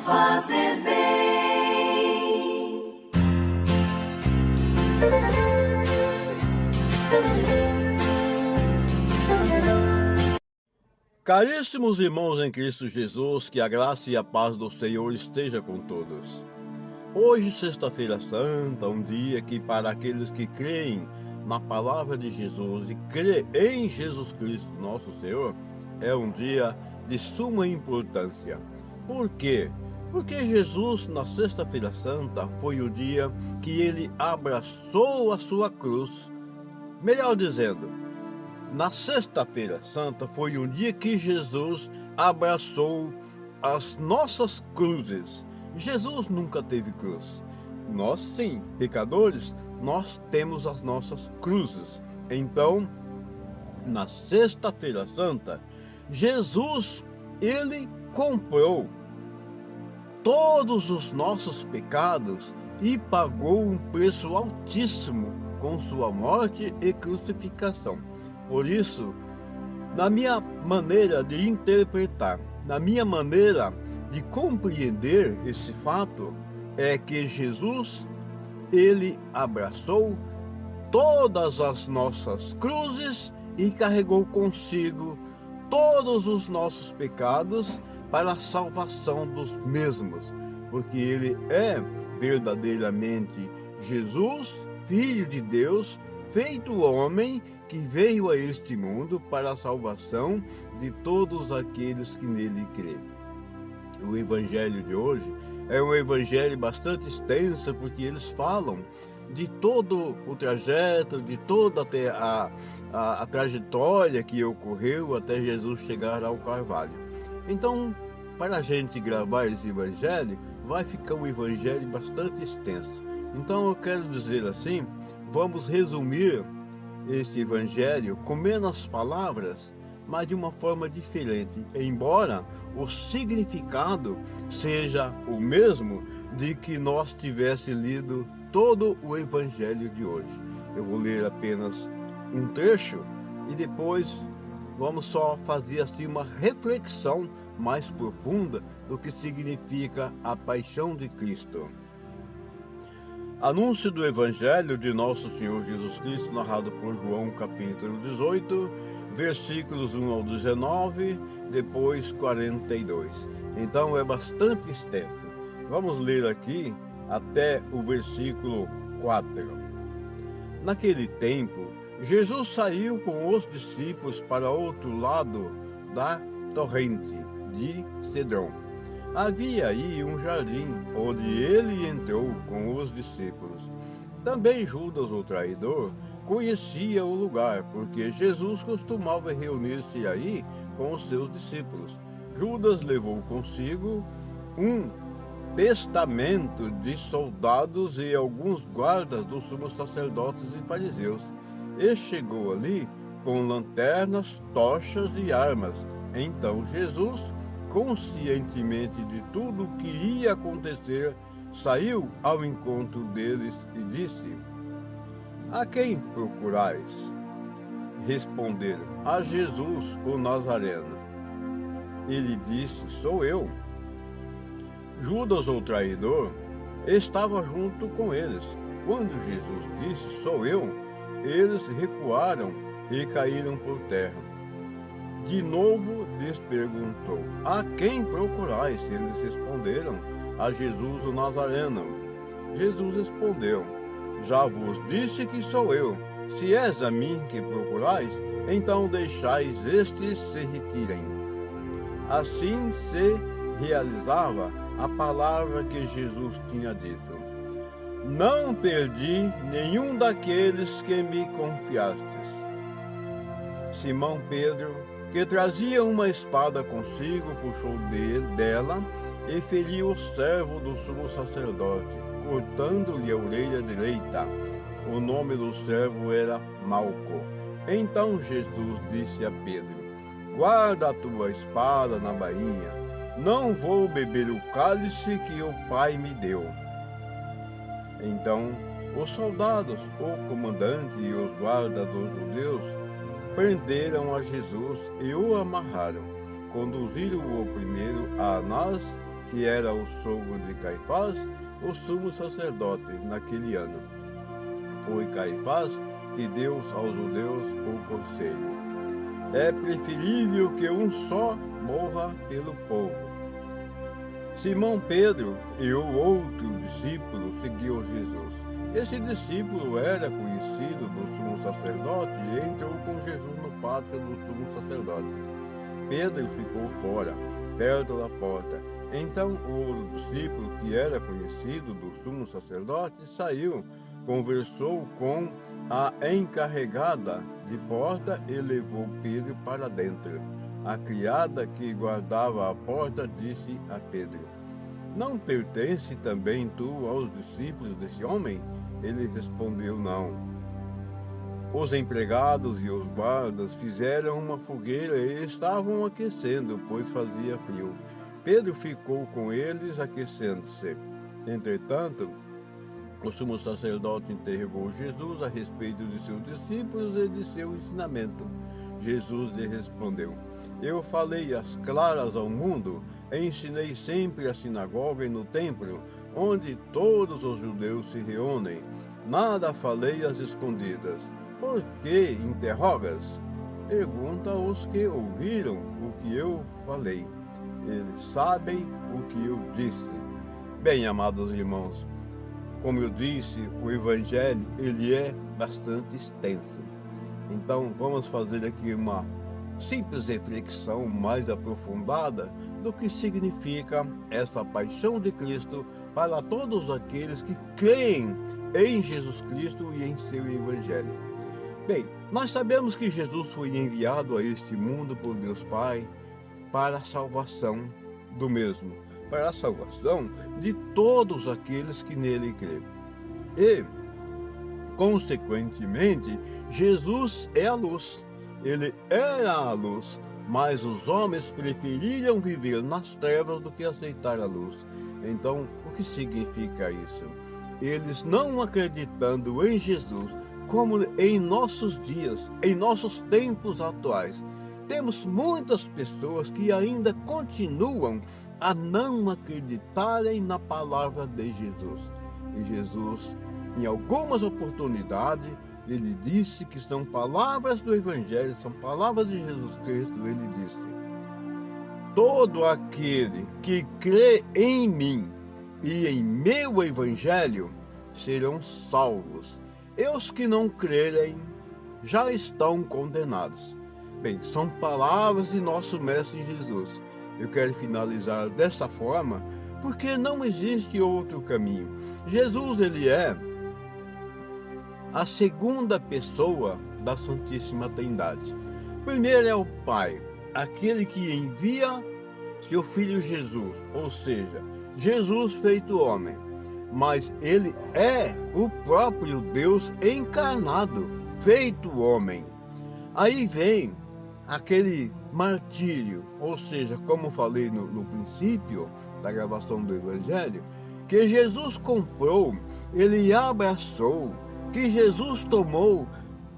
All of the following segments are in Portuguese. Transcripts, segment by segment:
fazer bem. Caríssimos irmãos em Cristo Jesus, que a graça e a paz do Senhor esteja com todos. Hoje, Sexta-feira Santa, um dia que para aqueles que creem na palavra de Jesus e creem em Jesus Cristo, nosso Senhor, é um dia de suma importância. Por quê? Porque Jesus, na Sexta-feira Santa, foi o dia que ele abraçou a sua cruz. Melhor dizendo, na Sexta-feira Santa foi um dia que Jesus abraçou as nossas cruzes. Jesus nunca teve cruz. Nós, sim, pecadores, nós temos as nossas cruzes. Então, na Sexta-feira Santa, Jesus, ele comprou todos os nossos pecados e pagou um preço altíssimo com sua morte e crucificação. Por isso, na minha maneira de interpretar, na minha maneira de compreender esse fato, é que Jesus, ele abraçou todas as nossas cruzes e carregou consigo todos os nossos pecados para a salvação dos mesmos, porque ele é verdadeiramente Jesus, Filho de Deus, feito homem, que veio a este mundo para a salvação de todos aqueles que nele creem. O evangelho de hoje é um evangelho bastante extenso, porque eles falam de todo o trajeto, de toda até a trajetória que ocorreu até Jesus chegar ao Calvário. Então, para a gente gravar esse evangelho, vai ficar um evangelho bastante extenso. Então, eu quero dizer assim, vamos resumir este evangelho com menos palavras, mas de uma forma diferente, embora o significado seja o mesmo de que nós tivéssemos lido todo o evangelho de hoje. Eu vou ler apenas um trecho e depois vamos só fazer assim uma reflexão mais profunda do que significa a paixão de Cristo. Anúncio do Evangelho de Nosso Senhor Jesus Cristo, narrado por João, capítulo 18, versículos 1 ao 19, depois 42. Então é bastante extenso. Vamos ler aqui até o versículo 4. Naquele tempo, Jesus saiu com os discípulos para outro lado da torrente de Cedrão. Havia aí um jardim, onde ele entrou com os discípulos. Também Judas, o traidor, conhecia o lugar, porque Jesus costumava reunir-se aí com os seus discípulos. Judas levou consigo um testamento de soldados e alguns guardas dos sumos sacerdotes e fariseus. E chegou ali com lanternas, tochas e armas. Então Jesus, conscientemente de tudo o que ia acontecer, saiu ao encontro deles e disse: A quem procurais? Responderam: A Jesus, o Nazareno. Ele disse: Sou eu. Judas, o traidor, estava junto com eles. Quando Jesus disse: Sou eu, eles recuaram e caíram por terra. De novo lhes perguntou: A quem procurais? Eles responderam: A Jesus, o Nazareno. Jesus respondeu: Já vos disse que sou eu. Se és a mim que procurais, então deixais estes se retirem. Assim se realizava a palavra que Jesus tinha dito: Não perdi nenhum daqueles que me confiastes. Simão Pedro, que trazia uma espada consigo, puxou dela e feriu o servo do sumo sacerdote, cortando-lhe a orelha direita. O nome do servo era Malco. Então Jesus disse a Pedro: Guarda a tua espada na bainha. Não vou beber o cálice que o Pai me deu. Então os soldados, o comandante e os guardas dos judeus prenderam a Jesus e o amarraram. Conduziram-o primeiro a Anás, que era o sogro de Caifás, o sumo sacerdote naquele ano. Foi Caifás que deu aos judeus o conselho: é preferível que um só morra pelo povo. Simão Pedro e o outro discípulo seguiu Jesus. Esse discípulo era conhecido do sumo sacerdote e entrou com Jesus no pátio do sumo sacerdote. Pedro ficou fora, perto da porta. Então o discípulo, que era conhecido do sumo sacerdote, saiu, conversou com a encarregada de porta e levou Pedro para dentro. A criada que guardava a porta disse a Pedro: não pertence também tu aos discípulos desse homem? Ele respondeu: não. Os empregados e os guardas fizeram uma fogueira e estavam aquecendo, pois fazia frio. Pedro ficou com eles aquecendo-se. Entretanto, o sumo sacerdote interrogou Jesus a respeito de seus discípulos e de seu ensinamento. Jesus lhe respondeu: eu falei às claras ao mundo, ensinei sempre na sinagoga e no templo, onde todos os judeus se reúnem. Nada falei às escondidas. Por que interrogas? Pergunta aos que ouviram o que eu falei. Eles sabem o que eu disse. Bem, amados irmãos, como eu disse, o Evangelho ele é bastante extenso. Então, vamos fazer aqui uma simples reflexão mais aprofundada do que significa essa paixão de Cristo para todos aqueles que creem em Jesus Cristo e em seu Evangelho. Bem, nós sabemos que Jesus foi enviado a este mundo por Deus Pai para a salvação do mesmo, para a salvação de todos aqueles que nele creem. E, consequentemente, Jesus é a luz. Ele era a luz, mas os homens preferiram viver nas trevas do que aceitar a luz. Então, o que significa isso? Eles não acreditando em Jesus, como em nossos dias, em nossos tempos atuais, temos muitas pessoas que ainda continuam a não acreditarem na palavra de Jesus. E Jesus, em algumas oportunidades, ele disse que são palavras do Evangelho, são palavras de Jesus Cristo. Ele disse: todo aquele que crê em mim e em meu Evangelho serão salvos. E os que não crerem já estão condenados. Bem, são palavras de nosso Mestre Jesus. Eu quero finalizar desta forma, porque não existe outro caminho. Jesus, ele é a segunda pessoa da Santíssima Trindade. Primeiro é o Pai, aquele que envia seu Filho Jesus, ou seja, Jesus feito homem. Mas ele é o próprio Deus encarnado, feito homem. Aí vem aquele martírio, ou seja, como falei no princípio da gravação do Evangelho, que Jesus comprou, ele abraçou, que Jesus tomou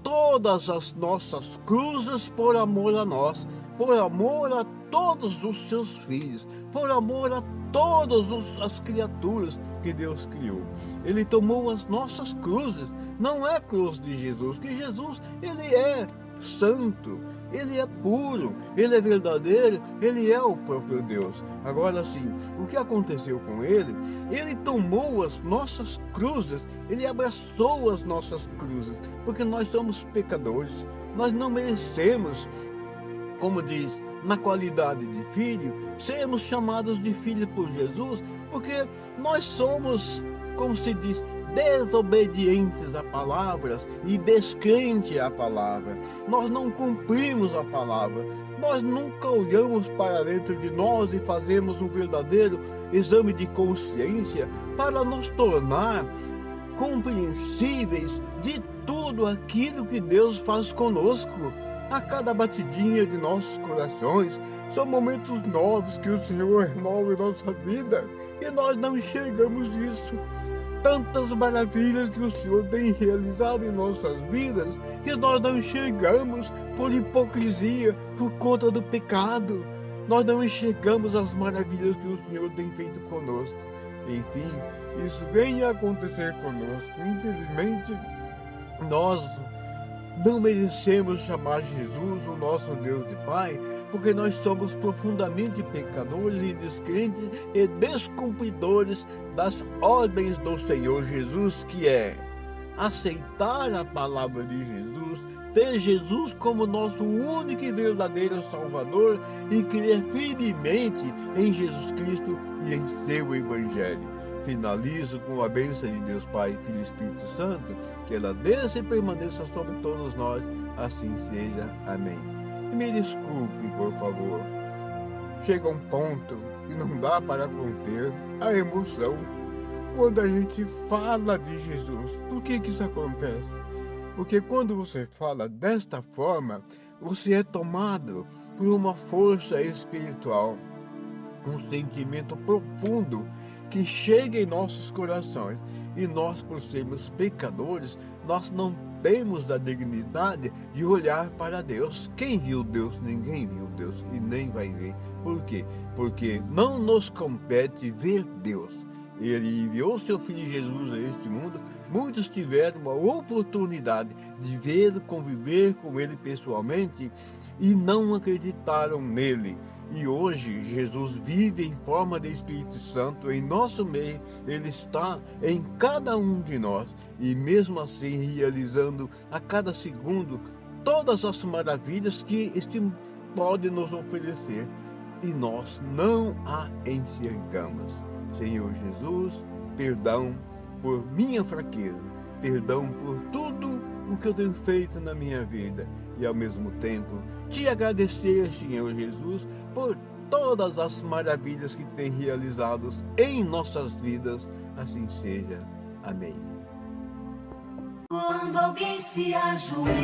todas as nossas cruzes por amor a nós, por amor a todos os seus filhos, por amor a todas as criaturas que Deus criou. Ele tomou as nossas cruzes. Não é cruz de Jesus, que Jesus, ele é santo, ele é puro, ele é verdadeiro, ele é o próprio Deus. Agora sim, o que aconteceu com ele? Ele tomou as nossas cruzes, ele abraçou as nossas cruzes, porque nós somos pecadores, nós não merecemos, como diz, na qualidade de filho, sermos chamados de filho por Jesus, porque nós somos, como se diz, desobedientes a palavras e descrentes à palavra. Nós não cumprimos a palavra. Nós nunca olhamos para dentro de nós e fazemos um verdadeiro exame de consciência para nos tornar compreensíveis de tudo aquilo que Deus faz conosco. A cada batidinha de nossos corações, são momentos novos que o Senhor renova em nossa vida e nós não enxergamos isso. Tantas maravilhas que o Senhor tem realizado em nossas vidas e nós não enxergamos por hipocrisia, por conta do pecado. nós não enxergamos as maravilhas que o Senhor tem feito conosco. Enfim, isso vem a acontecer conosco. Infelizmente, nós não merecemos chamar Jesus o nosso Deus e Pai, porque nós somos profundamente pecadores e descrentes e descumpridores das ordens do Senhor Jesus, que é aceitar a palavra de Jesus, ter Jesus como nosso único e verdadeiro Salvador e crer firmemente em Jesus Cristo e em seu Evangelho. Finalizo com a bênção de Deus Pai, Filho e Espírito Santo, que ela desça e permaneça sobre todos nós, assim seja. Amém. E me desculpe, por favor. Chega um ponto que não dá para conter a emoção quando a gente fala de Jesus. Por que isso acontece? Porque quando você fala desta forma, você é tomado por uma força espiritual, um sentimento profundo que chega em nossos corações. E nós, por sermos pecadores, nós não temos a dignidade de olhar para Deus. Quem viu Deus? Ninguém viu Deus e nem vai ver. Por quê? Porque não nos compete ver Deus. Ele enviou seu Filho Jesus a este mundo. Muitos tiveram a oportunidade de ver, conviver com ele pessoalmente e não acreditaram nele. E hoje Jesus vive em forma de Espírito Santo em nosso meio. Ele está em cada um de nós e mesmo assim realizando a cada segundo todas as maravilhas que este pode nos oferecer. E nós não a enxergamos. Senhor Jesus, perdão por minha fraqueza, perdão por tudo o que eu tenho feito na minha vida e ao mesmo tempo te agradecer, Senhor Jesus, por todas as maravilhas que tem realizado em nossas vidas, assim seja. Amém. Quando alguém se ajoelha